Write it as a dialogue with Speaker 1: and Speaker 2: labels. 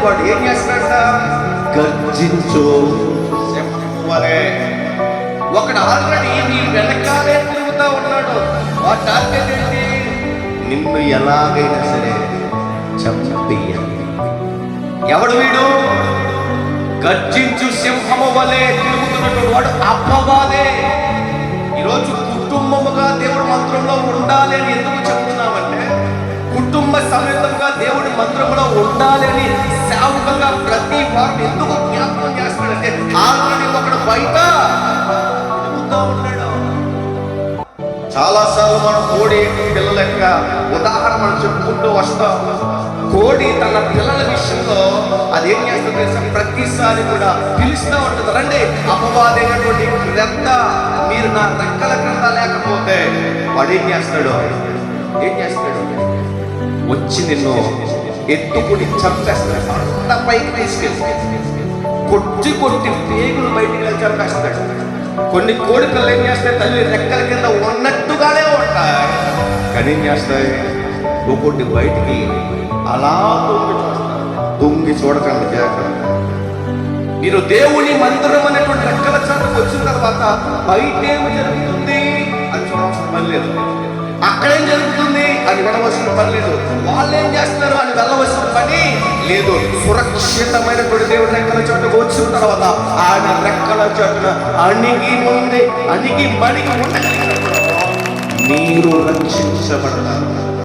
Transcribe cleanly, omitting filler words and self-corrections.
Speaker 1: వాడు ఏం చేస్తాడ? గర్జించు వలే. ఒకడు ఆల్రెడీ నీ వెనకాలే తిరుగుతా ఉన్నాడు. వాటి టార్గెట్ ఏంటి? నిన్ను ఎలాగైనా సరే చంపేయాలి. ఎవడు వీడు? గర్జించు సింహము వలె తిరుగుతున్నటువంటి వాడు అపవాదే. ఈరోజు కుటుంబముగా దేవుడి మంత్రంలో ఉండాలి అని ఎందుకు చెప్తున్నామంటే, కుటుంబ సమేతంగా దేవుడి మంత్రంలో ఉండాలి అని సేవకులుగా ప్రతి వారిని ఎందుకు జ్ఞాపకం చేస్తాడంటే, ఆల్రెడీ ఒకడు బయట తిరుగుతూ ఉన్నాడు. చాలాసార్లు మనం కోడి పిల్లల యొక్క ఉదాహరణ మనం చెప్పుకుంటూ వస్తాం. కోడి తన పిల్లల విషయంలో అది ఏం చేస్తుంది తెలుసా? ప్రతిసారి కూడా పిలుస్తూ ఉంటుంది, రండి అపవాదైనటువంటి రెక్క, మీరు నా రెక్కల క్రింద లేకపోతే వాడు ఏం చేస్తాడు? వచ్చి నిన్ను ఎత్తుకుని చంపేస్తాడు. అంత పైకి తీసుకెళ్ళి కొట్టి పేగులు బయటికి చంపేస్తాడు. కొన్ని కోడి పిల్లలు ఏం చేస్తాయి? తల్లి రెక్కల కింద ఉన్నట్టుగానే ఉంటాయి, కానీ ఏం చేస్తాయి? ఒక్కొక్కటి బయటికి అలా దొంగి చూడకండి, జాగ్రత్త. మీరు దేవుని మందిరం అనేటువంటి రెక్కల చాటుకు వచ్చిన తర్వాత బయట ఏమి జరుగుతుంది అది చూడవలసిన పని లేదు. అక్కడేం జరుగుతుంది అది వినవలసిన పని లేదు. వాళ్ళు ఏం చేస్తున్నారు అని వెళ్ళవలసిన పని లేదు. సురక్షితమైనటువంటి దేవుడి రెక్కల చాటుకు వచ్చిన తర్వాత ఆయన రెక్కల చాటున అణిగి మణిగి ఉండగలిగినప్పుడు మీరు రక్షించబడతారు.